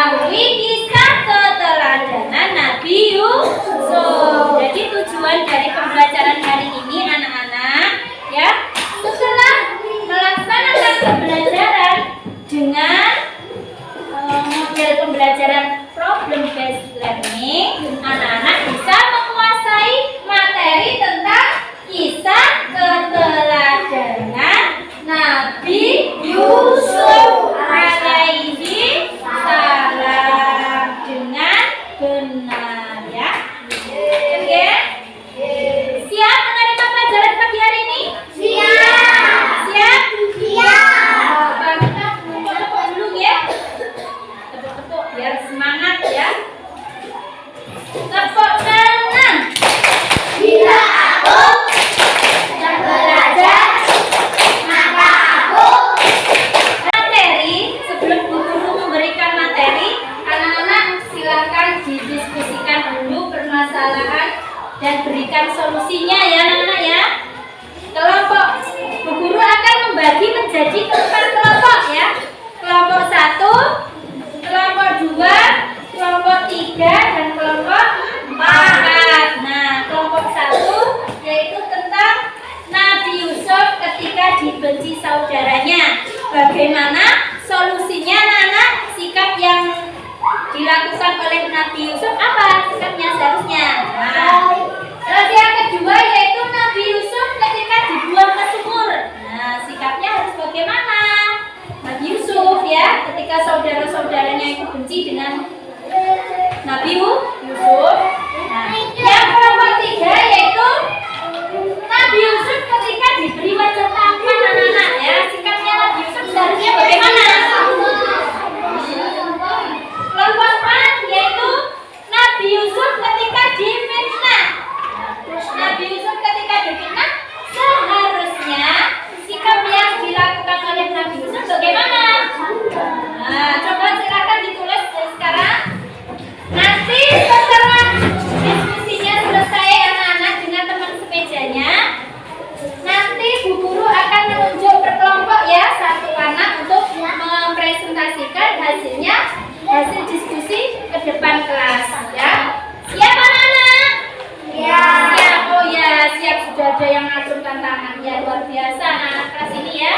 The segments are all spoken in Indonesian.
mengetahui kisah keteladanan Nabi Yusuf. Jadi tujuan dari pembelajaran hari ini anak-anak ya, setelah melaksanakan pembelajaran dengan model pembelajaran problem based learning, anak-anak bisa menguasai materi tentang kisah keteladanan Nabi Yusuf alaihi salam dengan benar ya. Oke? Siap menerima pelajaran pagi hari ini? Siap. Siap? Siap. Kita tepuk dulu ya. Tepuk biar semangat ya. Tepuk tangan. Bila aku belajar, maka aku materi. Sebelum guru memberikan materi, anak-anak silakan didiskusikan dulu permasalahan dan berikan solusinya ya anak-anak ya. Kelompok Bu Guru akan membagi menjadi 4 kelompok ya. Kelompok 1, kelompok 2, kelompok 3 dan kelompok 4. Nah, kelompok 1 yaitu tentang Nabi Yusuf ketika dibenci saudaranya. Bagaimana solusinya anak-anak? Sikap yang dilakukan oleh Nabi Yusuf apa sikapnya seharusnya? Nah, terus yang kedua yaitu Nabi Yusuf ketika dibuang ke sumur. Nah, sikapnya harus bagaimana? Nabi Yusuf ya, ketika saudara-saudaranya itu benci dengan Nabi Yusuf. Nah, yang kelompok 3 yaitu Nabi Yusuf ketika diberi wajah tampan anak-anak ya. Sikapnya Nabi Yusuf seharusnya bagaimana? Kelompok 4 yaitu Nabi Yusuf ketika difitnah. Nabi Yusuf ketika difitnah seharusnya sikap yang dilakukan oleh Nabi Yusuf bagaimana? Nah, coba silakan ditulis sekarang. Nanti setelah diskusinya selesai anak-anak dengan teman sepedanya, nanti Bu Guru akan menunjuk per kelompok ya, satu anak untuk mempresentasikan hasilnya, hasil diskusi ke depan kelas ya. Siap anak-anak? Ya. Siap, oh ya, siap, sudah ada yang ngacungkan tangan ya, luar biasa anak-anak kelas ini ya.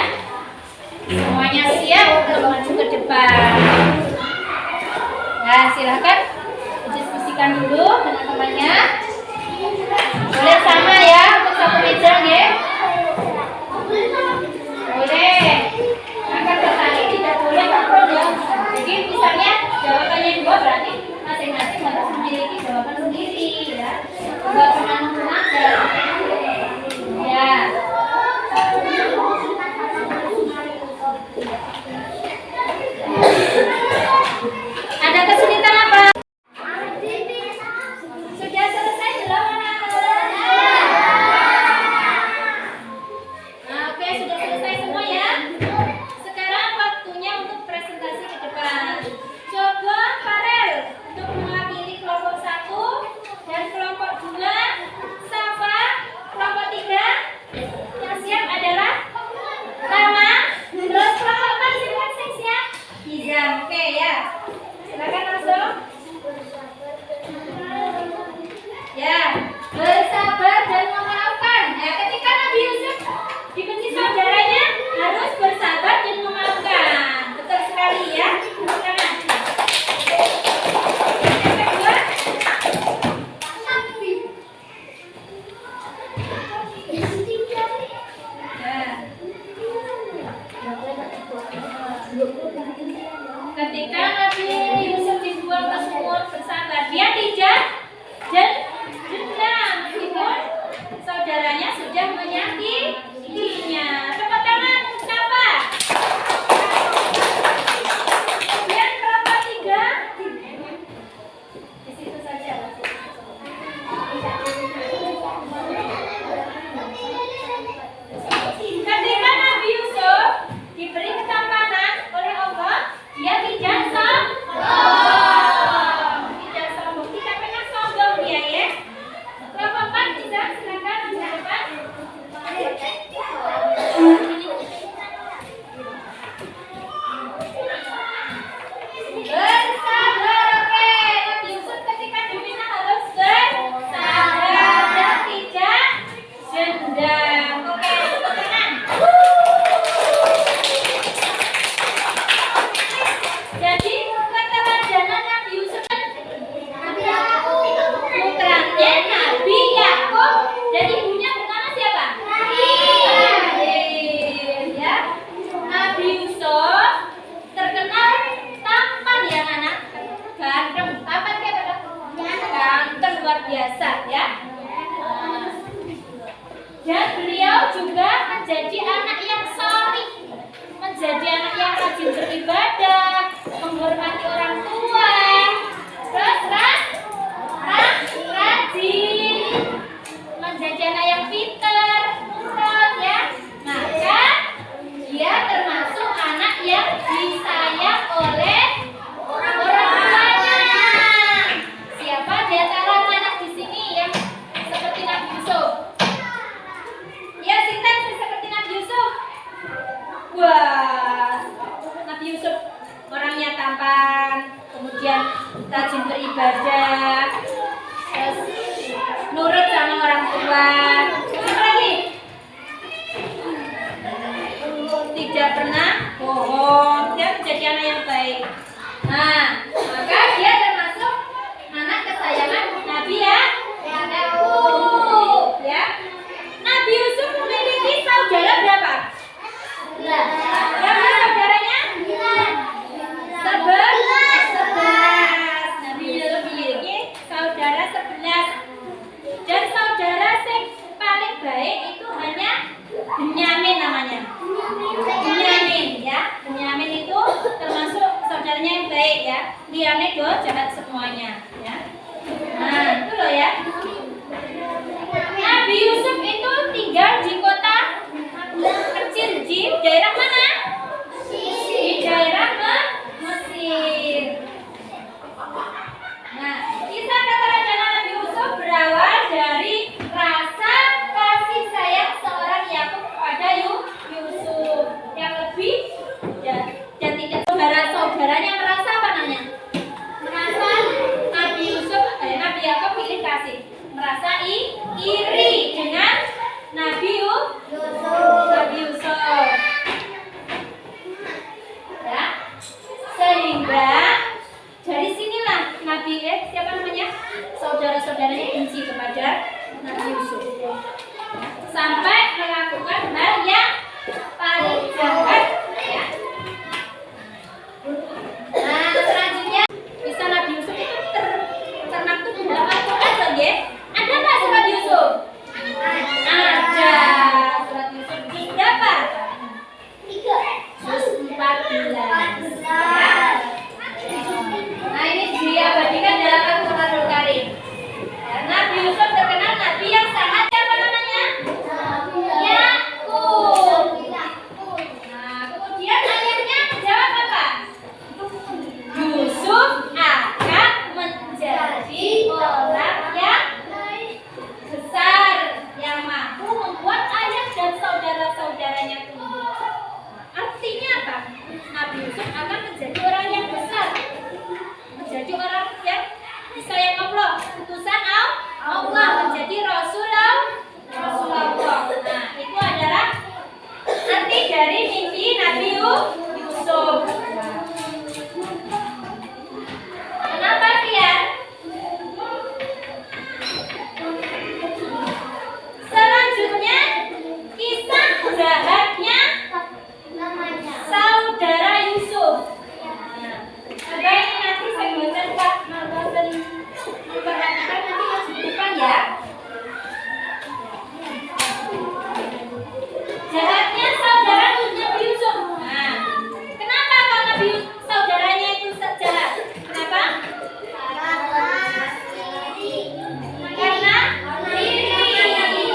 Semuanya siap untuk maju ke depan. Nah, silakan diskusikan dulu dengan temannya. Boleh sama ya, untuk satu meja ya. Boleh. Angkat kaki tidak boleh ngobrol ya. Jadi misalnya jawabannya 2 berarti masing-masing harus memiliki jawaban sendiri ya. Enggak cuma aja. Ya. Ada kesulitan apa? Sudah selesai belum anak-anak? Nah, oke, sudah selesai semua ya. Sekarang waktunya untuk presentasi ke depan. Coba Farel untuk mewakili kelompok 1 dan kelompok 2, Safa kelompok 3. Yang siap adalah Rama. Terus kelompok 4 silakan siap. Izam, oke ya. Silakan langsung. Ya, bersabar dan memaafkan. Nah, ketika Nabi Yusuf dibenci saudaranya, harus bersabar dan memaafkan. Betul sekali ya. Silakan. Yang kedua, ketika Nabi Yusuf dibuang ke sumur, bersabar. Dia tidak dendam meskipun saudaranya sudah menyakitinya. Tepuk tangan siapa? Kemudian kelompok 3 di situ saja. Ketika Nabi Yusuf diberi ketampanan oleh Allah, dia tidak sombong. kemudian rajin beribadah, terus nurut sama orang tua. Apa lagi? Tidak pernah bohong, dia menjadi anak yang baik. Nah, maka dia termasuk anak kesayangan Nabi ya. Ya. Nabi Yusuf memiliki saudara berapa? Berapa saudaranya? 11. Nabi Yusuf memiliki saudara 11. Dan saudara yang paling baik itu hanya Benyamin namanya. Benyamin ya. Benyamin itu termasuk saudaranya yang baik ya. Liane do jahat semuanya ya. Nah, itu loh ya. Nabi Yusuf itu tinggal di kota kecil di daerah mana? Di daerah Mesir. Nah, kisah keterjalanan Nabi Yusuf berawal dari rasa kasih sayang seorang Yakub kepada Yusuf yang lebih dan tidak saudaranya merasa apa namanya? Merasa Nabi Yusuf, Nabi Yakub pilih kasih, merasa iri dengan Nabi Yusuf. Ya, sehingga dari sinilah Nabi siapa namanya? Saudara-saudaranya benci kepada Nabi Yusuf. Sampai melakukan hal yang paling jahat ya. Nah, selanjutnya kisah Nabi Yusuf itu termaktub di dalam Al-Qur'an loh ya. Ada nggak surat Yusuf? Ada. Surat Yusuf juz berapa? 3. Juz 14. Nah, ini diabadikan dalam Al-Qur'anul Karim. Nabi Yusuf terkenal nabi yang sangat apa namanya? Yakub. Nah, kemudian ayahnya menjawab apa? Yusuf akan menjadi orang yang besar, yang mampu membuat ayah dan saudara-saudaranya tumbuh. Artinya apa? Nabi Yusuf akan menjadi orang yang besar, menjadi orang yang disayang Allah, utusan Allah, menjadi Rasulullah. Nah, itu adalah arti dari mimpi Nabi Yusuf. Kenapa dia? Selanjutnya kisah jahatnya saudara Yusuf. Nah, ini nanti saya baca dan perhatikan nanti harus di depan ya. Jahatnya saudara Nabi Yusuf. Nah, kenapa kalau Nabi saudaranya itu jahat? Kenapa? Karena iri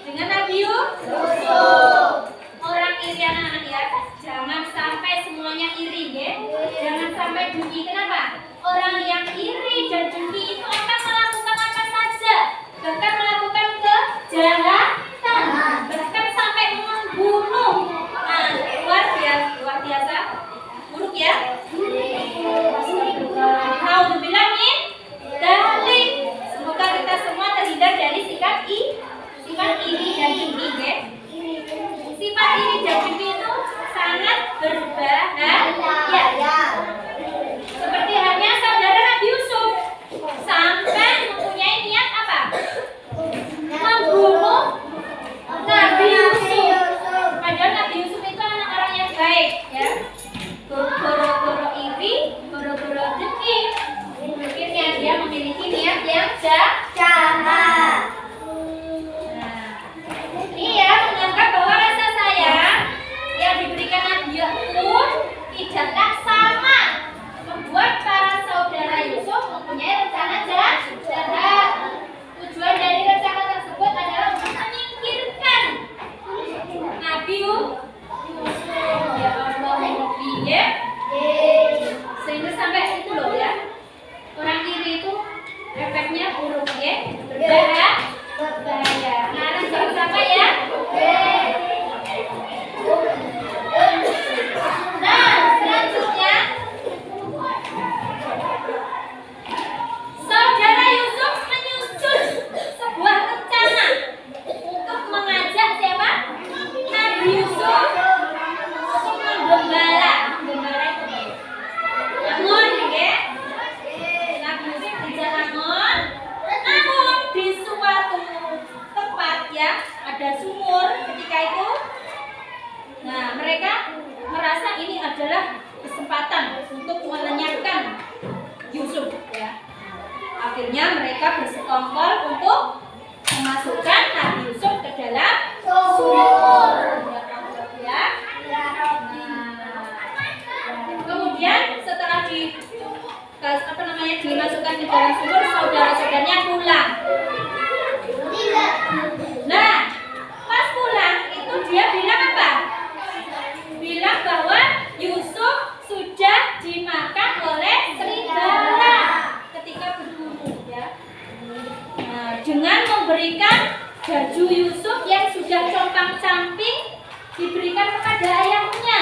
dengan Nabi Yusuf. Orang iri anak-anak ya, jangan sampai semuanya iri ya. Jangan sampai dengki. Kenapa? Orang yang iri dan dengki itu akan melakukan apa saja, bahkan melakukan kejahatan, bahkan sampai membunuh. Nah, luar biasa buruk ya. Alhamdulillah min dzalik. Semoga kita semua terhindar dari sifat iri dan dengki ya. Sifat iri dan dengki itu sangat berbahaya. Seperti halnya saudara Nabi Yusuf. bersekongkol untuk memasukkan Nabi Yusuf ke dalam sumur. Ya. Kemudian setelah dimasukkan ke dalam sumur, saudara-saudaranya pulang. Nah, pas pulang itu dia bilang apa? Bilang bahwa Yusuf sudah dimakan oleh serigala ketika berburu, ya. Nah, dengan memberikan baju Yusuf yang sudah compang-camping diberikan kepada ayahnya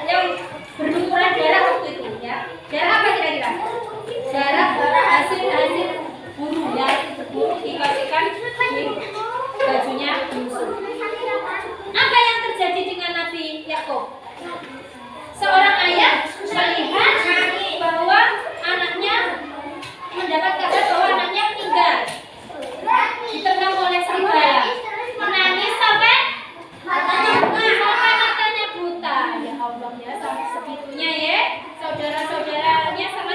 yang berlumuran darah waktu itu, ya. Darah apa kira-kira? Darah hasil buru, ya, hasil berburu dikasihkan di bajunya Yusuf. Apa yang terjadi dengan Nabi Yakub? Seorang ayah melihat bahwa anaknya mendapat kabar bahwa anaknya meninggal, diterkam oleh serigala, menangis sampai matanya buta. Ya Allah, ya, sampai segitunya, ya. Saudara-saudaranya sama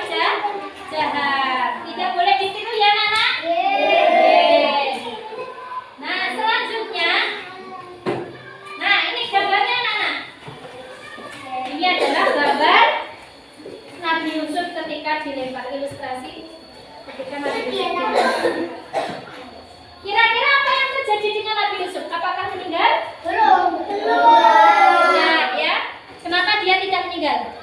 jahat. Tidak boleh ditiru, ya, Nana. Nah, selanjutnya, nah ini gambarnya, Nana. Ini adalah gambar Nabi Yusuf ketika dilempar, ilustrasi ketika Nabi Yusuf dilempar. Kira-kira apa yang terjadi dengan Nabi Yusuf? Apakah meninggal? Belum. Nah, ya. Kenapa dia tidak meninggal?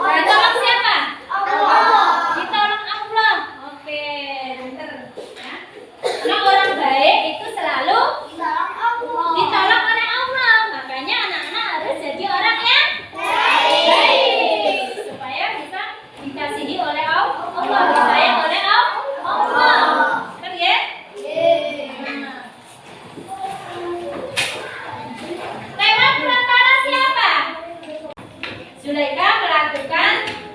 Ditolong siapa? Allah. Ditolong Allah. Oke, pinter. Ya. Karena orang baik itu selalu ditolong oleh Allah. Makanya anak-anak harus jadi orang yang baik supaya bisa dikasihi oleh Allah, disayang oleh Allah. Kan ya? Lewat perantara siapa? Zulaikha melakukan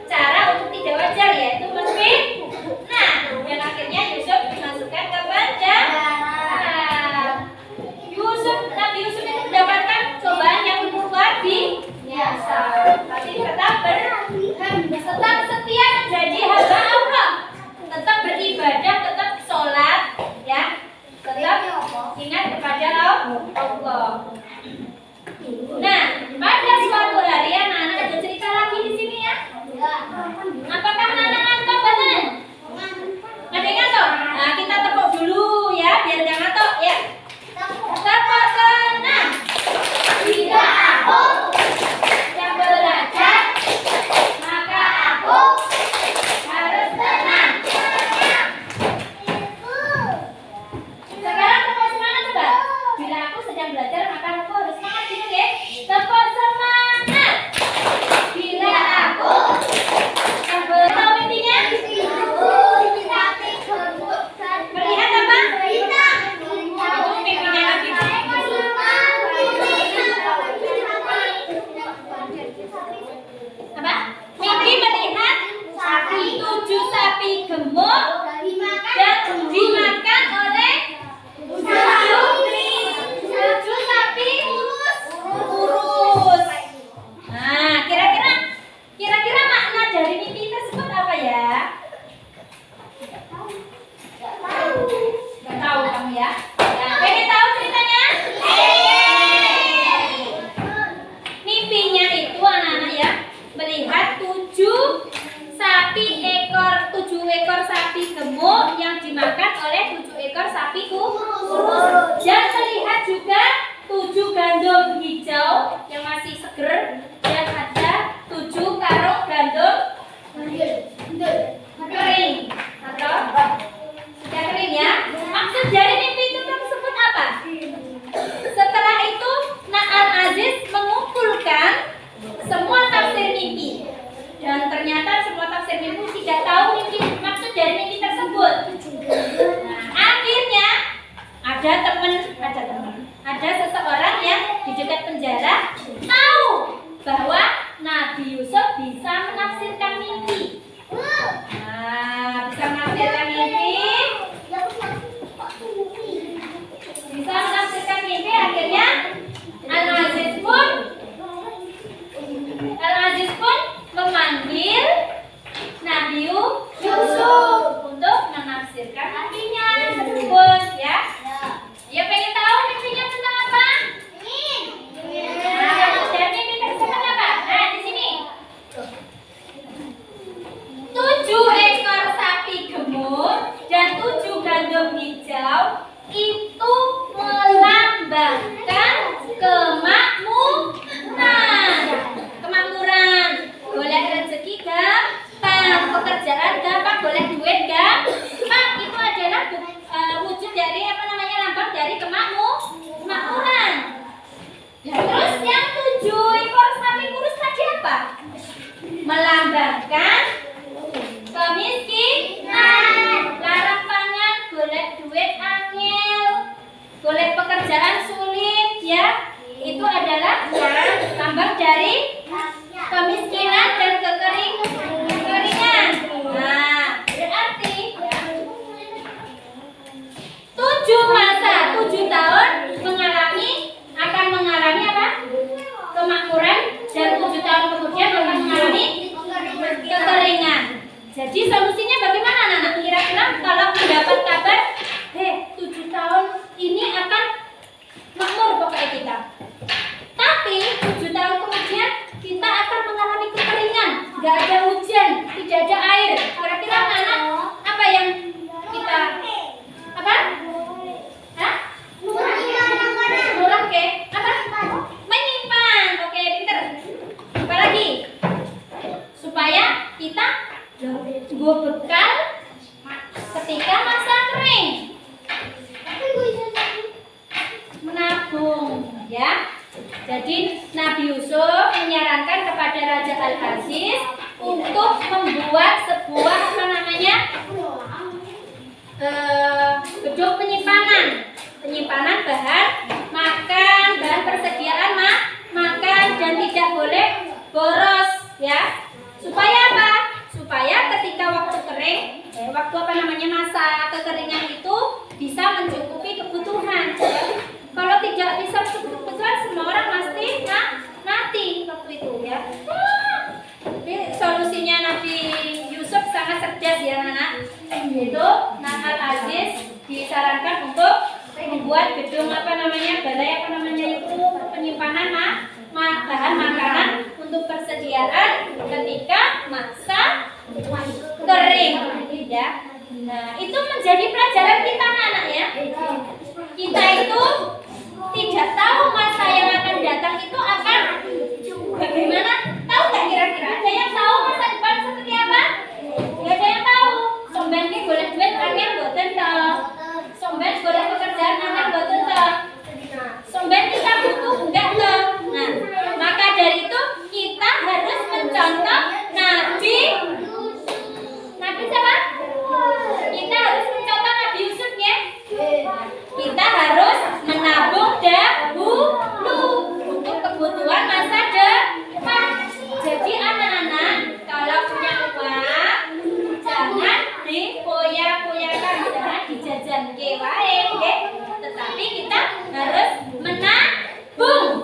cara untuk tidak wajar, yaitu menfitnah. Dan akhirnya Yusuf dimasukkan ke penjara. Nabi Yusuf itu mendapatkan cobaan yang luar biasa. Tapi tetap setia menjadi hamba Allah, tetap beribadah, tetap sholat, ya, tetap ingat kepada Allah. Nah, pada suatu hari anak-anak ada cerita lagi di sini, ya. Apakah anak-anak ngantuk banget? Ada yang ngantuk? Nah, kita tepuk dulu, ya, biar jangan ngantuk, ya. Tepuk senang. Jika aku yang belajar, maka aku harus tenang. Sekarang tepuk semangat, coba. Bila aku sedang belajar, maka aku harus semangat, gitu, ya. Tepuk semangat. Bila aku yang belajar, tahu intinya? Melihat apa? Itu mimpinya Nabi Yusuf. Apa? Mimpi melihat 7 sapi gemuk dan dimakan oleh 7 sapi kurus. Nah, kira-kira makna dari mimpi tersebut apa, ya? Gak tahu kamu, ya? Pengen tahu ceritanya? Mimpinya itu anak-anak, ya, melihat 7 ekor sapi gemuk yang dimakan oleh 7 ekor sapi kurus. Dan melihat juga 7 gandum hijau yang masih seger dan ada 7 karung gandum kering atau sudah kering, ya. Maksud dari mimpi itu tersebut apa? Setelah itu Al-Aziz mengumpulkan semua tafsir mimpi, dan ternyata semua tafsir mimpi tidak tahu maksud dari mimpi tersebut. Nah, akhirnya ada seseorang yang di dekat penjara tahu bahwa Nabi Yusuf bisa menafsirkan mimpi. Nah, bisa menafsirkan mimpi. Bisa menafsirkan mimpi, akhirnya Al-Aziz pun memanggil Nabi Yusuf untuk melambangkan kemiskinan. Larang pangan, golek duit angel, golek pekerjaan sulit, ya. Itu adalah lambang dari kemiskinan dan kekeringan. Nah, berarti 7 tahun akan mengalami apa? Kemakmuran, dan 7 tahun kemudian akan mengalami kekeringan. Jadi solusinya bagaimana, anak-anak? Kira-kira kalau mendapat kabar, 7 tahun ini akan makmur pokoknya kita. Tapi 7 tahun kemudian kita akan mengalami kekeringan, nggak ada hujan, tidak ada air. Kira-kira anak-anak apa yang kita apa? Hah? Murah ke? Apa? Menyimpan. Oke, pinter. Apa lagi? Supaya kita gue bekal ketika masa kering. Menabung, ya. Jadi Nabi Yusuf menyarankan kepada Raja Al-Aziz untuk membuat sebuah gedung penyimpanan bahan makan, bahan persediaan makan, dan tidak boleh boros, ya. Supaya apa? Supaya ketika waktu kering, masa kekeringan itu bisa mencukupi kebutuhan. Kalau tidak bisa mencukupi kebutuhan, semua orang pasti mati waktu itu, ya. Jadi solusinya Nabi Yusuf sangat cerdas, ya, anak. Itu Al-Aziz disarankan untuk membuat gedung balai itu penyimpanan bahan makanan untuk persediaan ketika masa kering, ya. Nah, itu menjadi pelajaran kita, anak, ya. Kita itu tidak tahu masa yang akan datang itu akan bagaimana. Tahu nggak kira-kira? Ada yang tahu masa depan seperti apa? Nggak ada yang tahu. Somben ki golek duit angin mboten to. Somben golek pekerjaan angin mboten to. Somben kita butuh enggak to. Nah, maka dari itu kita harus mencontoh Nabi siapa? Kita harus mencontoh Nabi Yusuf, ya. Kita harus menabung dahulu untuk kebutuhan masa depan. Jadi anak-anak, kalau punya uang jangan dipoya-poyakan, jangan dijajan wae, nggih. Tetapi kita harus menabung.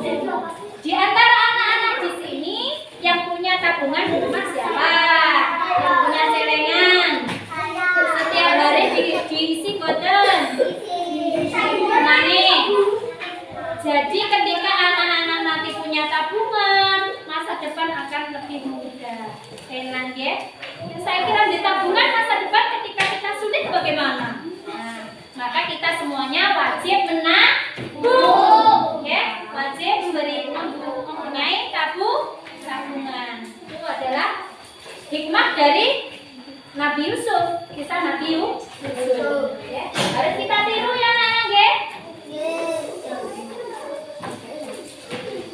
Di antara anak-anak di sini yang punya tabungan di rumah siapa? Yang punya celengan. Setiap hari diisi boten. Nah, nih. Jadi ketika anak-anak nanti punya tabungan, masa depan akan lebih mudah. Enak, ya. Saya kira di tabungan masa depan ketika kita sulit bagaimana? Nah, maka kita semuanya wajib menabung, ya. Wajib mempunyai tabungan. Itu adalah hikmah dari Nabi Yusuf, kisah Nabi Yusuf. Ya. Harus kita tiru, ya, anak-anak, ya.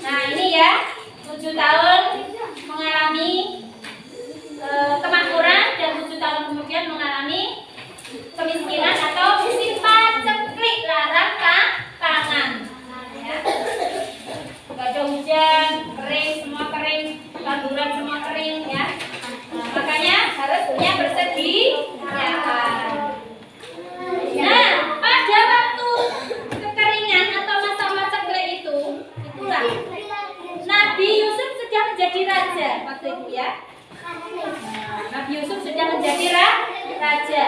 Nah, ini, ya, 7 tahun mengalami kemakmuran dan 7 tahun kemudian mengalami kemiskinan atau simpan ceklik, larang pangan. Ya. Gak ada hujan, kering, semua kering, tanduran semua kering, ya. Nah, makanya harus punya persediaan. Nah, pada waktu kekeringan atau masa-masa ceklik itulah Nabi Yusuf sudah menjadi raja waktu itu, ya. Nabi Yusuf sudah menjadi raja.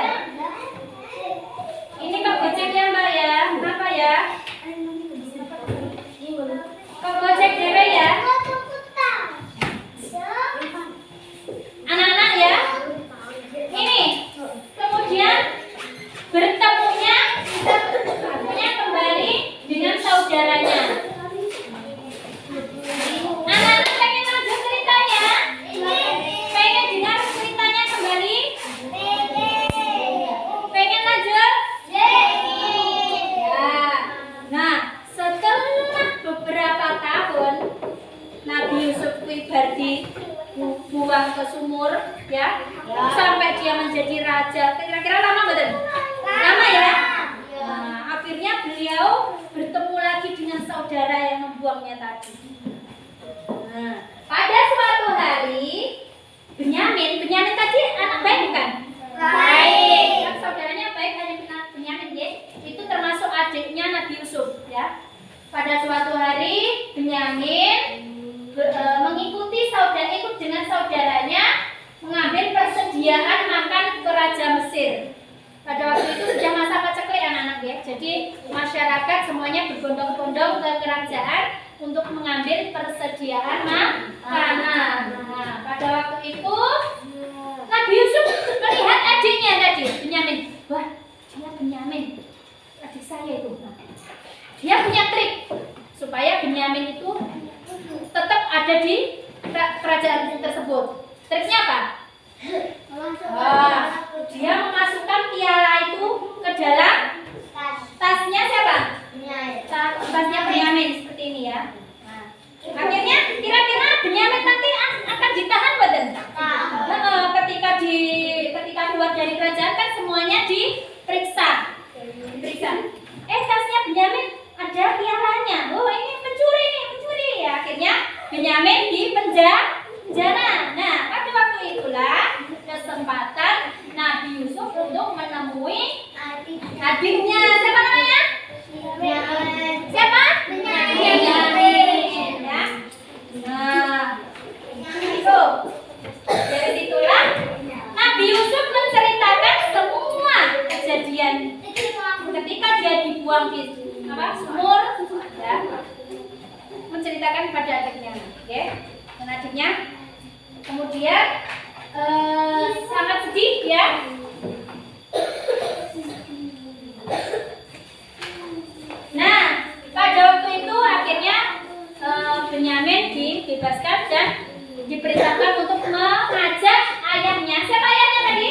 Ini kok gojeknya, Mbak, ya? Kenapa, ya? Kok gojek dewe, ya? Anak-anak, ya. Ini kemudian bertemunya kembali dengan saudaranya. Anak-anak pengen lanjut ceritanya? Pengen dengar ceritanya kembali? Pengen lanjut? Ya. dibuang ke sumur ya, sampai dia menjadi raja. Kira-kira lama betul? Lama ya. Nah, akhirnya beliau bertemu lagi dengan saudara yang membuangnya tadi. Nah, pada suatu hari Benyamin tadi anak baik bukan? Baik. Kan saudaranya baik, hanya Benyamin ya. Itu termasuk adiknya Nabi Yusuf ya. Pada suatu hari Benyamin ikut dengan saudaranya mengambil persediaan makan ke Raja Mesir. Pada waktu itu sudah masa paceklik anak-anak ya. Jadi masyarakat semuanya berbondong-bondong ke kerajaan untuk mengambil persediaan makanan. Nah, pada waktu itu Nabi Yusuf melihat adiknya tadi, Benyamin. Wah, dia Benyamin, adik saya itu. Dia punya trik supaya Benyamin itu tetap ada di kerajaan tersebut. Triknya apa? Dia memasukkan piala itu ke dalam tasnya siapa? Tasnya Benyamin seperti ini ya. Nah, akhirnya kira-kira Benyamin nanti akan ditahan betul? Ketika keluar dari kerajaan kan semuanya diperiksa. Tasnya Benyamin ada pialanya. Oh, ini pencuri ya. Akhirnya Benyamin di penjara. Nah, pada waktu itulah kesempatan Nabi Yusuf untuk menemui adiknya. Siapa namanya? Siapa? Benyamin. Ya. Nah, itu. Dari situlah Nabi Yusuf menceritakan semua kejadian ketika dia dibuang di sumur ya. Menceritakan pada adiknya, ya. Dan adiknya kemudian sangat sedih ya. Nah, pada waktu itu akhirnya Benyamin dibebaskan dan diperintahkan untuk mengajak ayahnya. Siapa ayahnya tadi?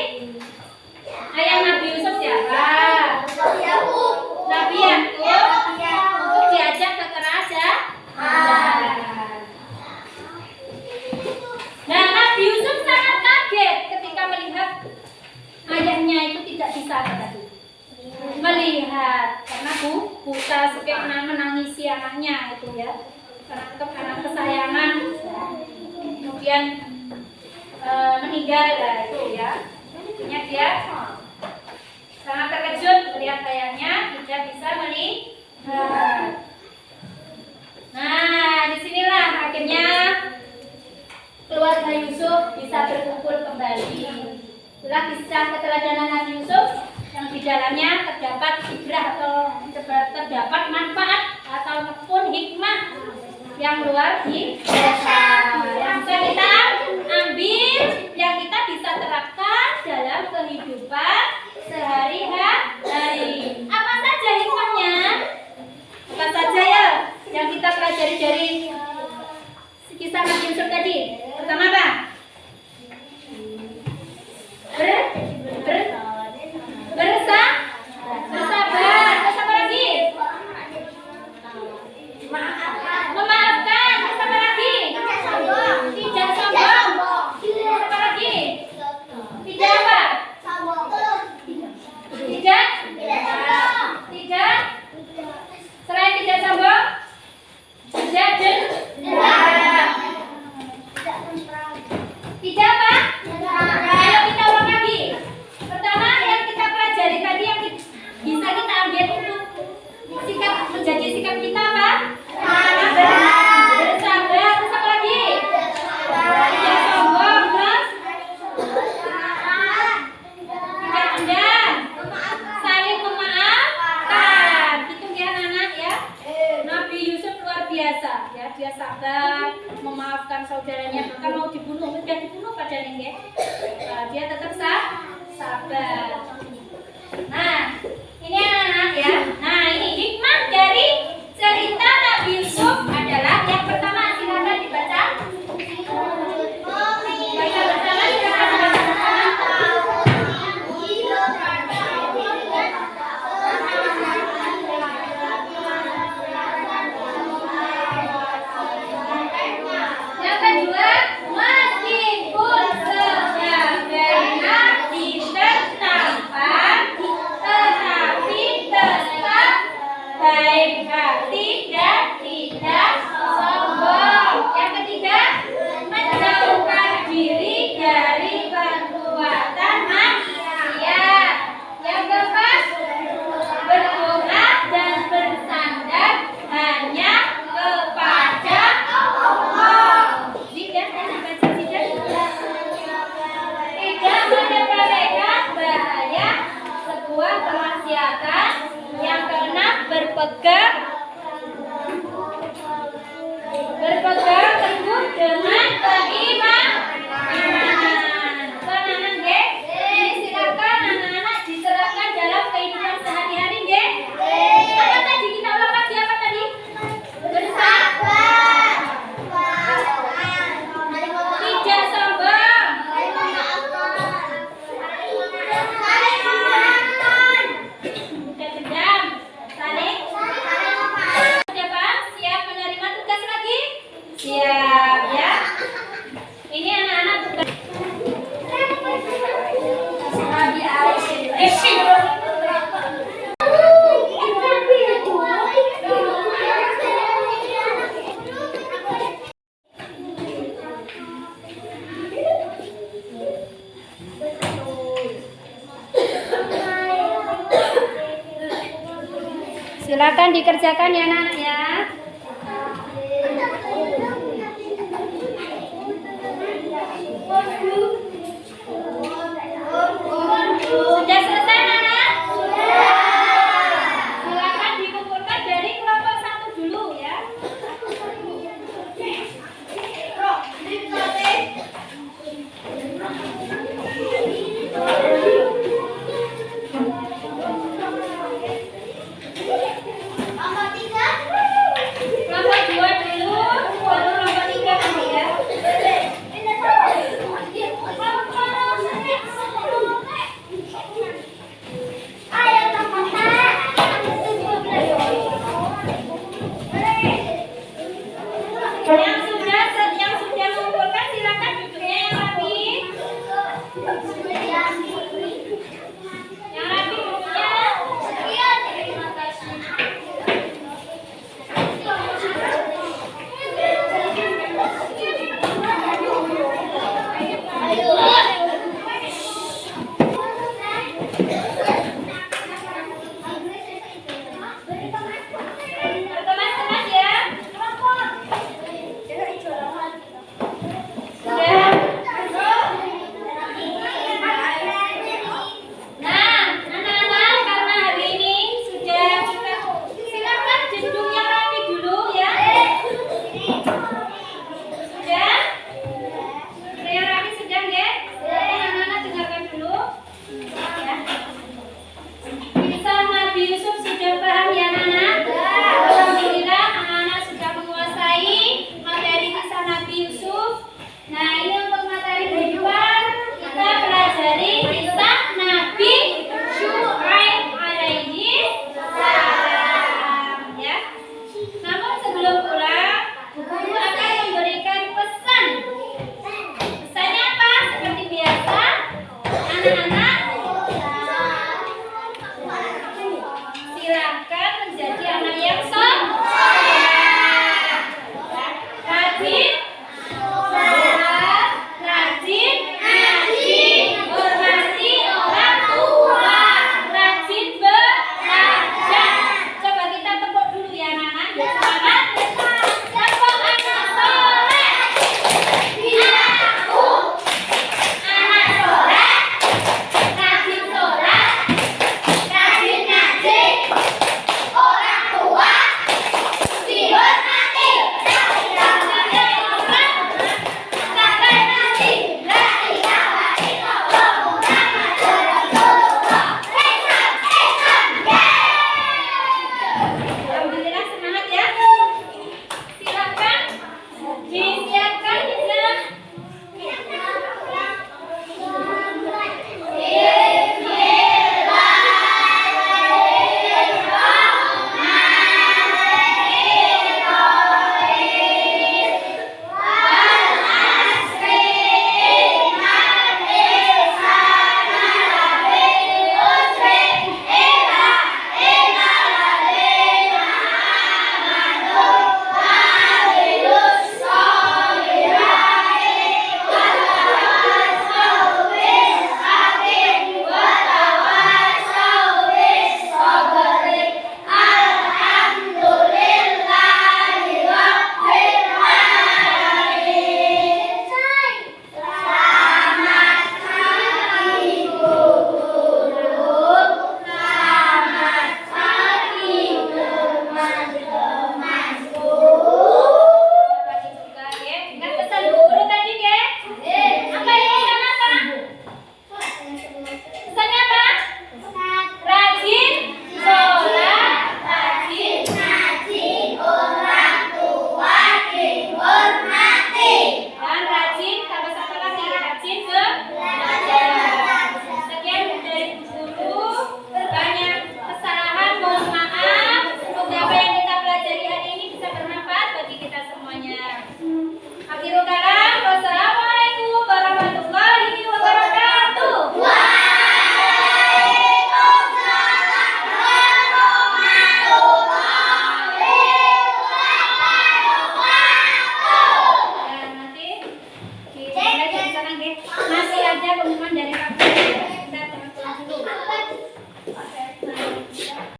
Ayah Nabi Yusuf siapa? Nabi Yakub untuk diajak ke kerajaan. Nah, Nabi Yusuf sangat kaget ketika melihat ayahnya itu tidak bisa tadi melihat karena buta sampai menangisi anaknya itu ya, karena anak kesayangan kemudian meninggal lah itu ya. Akhirnya dia sangat terkejut melihat ayahnya tidak bisa melihat. Nah, disinilah akhirnya keluarga Yusuf bisa berkumpul kembali. Itulah kisah keteladanan Nabi Yusuf yang di dalamnya terdapat ibrah atau terdapat manfaat ataupun hikmah yang luar biasa yang bisa kita ambil, yang kita bisa terapkan dalam kehidupan sehari-hari. Apa saja hikmahnya? Apa saja ya yang kita pelajari dari kisah Nabi Yusuf tadi? Pertama apa? Bersabar. Terus apa lagi? Memaafkan. Terus apa lagi? Tidak sombong. Terus apa lagi? Tidak apa? Tidak. Selain tidak sombong, tidak dendam. Tidak apa? Ayo kita ulang lagi. Pertama yang kita pelajari tadi yang bisa kita ambil untuk sikap menjadi sikap kita apa? Bersabar. Terus apa lagi? Tidak sombong. Terus tidak dendam. Saling memaafkan. Itu ya anak ya. Nabi Yusuf luar biasa ya, dia sabar memaafkan saudaranya, bahkan mau dibunuh, sudah dibunuh padahal ya. Dia tetap sabar. Nah, ini anak-anak ya. Nah, ini hikmah dari cerita Nabi Yusuf adalah yang pertama, silakan dibaca. Baca bersama, silakan dibaca bersama. Yang kedua, meskipun berpegang teguh dengan keimanan. Anak-anak nggih, ini silakan anak-anak diterapkan dalam kehidupan sehari-hari nggih. Apa tadi kita ulang lagi apa tadi? Bersabar. Tidak sombong. Tidak dendam. Saling. Siapa? Siap menerima tugas lagi? Siap ya. Ini anak-anak tugas. Silakan dikerjakan ya anak ya. Sudah selesai anak? Silakan dikumpulkan dari kelompok 1 dulu ya. Kelompok 2 dulu, baru kelompok 3 nanti ya. Yang sudah mengumpulkan silakan duduknya yang rapi. Yang rapi duduknya. Terima kasih. Berteman-teman ya. Sudah. Nah, anak-anak karena hari ini sudah kita silakan duduk yang rapi dulu ya. Sudah? Yang rapi sudah ya? Anak-anak dengarkan dulu. Ya. Kisah Nabi Yusuf sudah paham ya anak-anak? Alhamdulillah anak-anak sudah menguasai materi kisah Nabi Yusuf. Nah ini untuk materi kehidupan kita pelajari kisah Nabi Syuaib alaihi salam ya. Namun sebelum pulang, guru akan memberikan pesan. Pesannya apa? Seperti biasa, anak-anak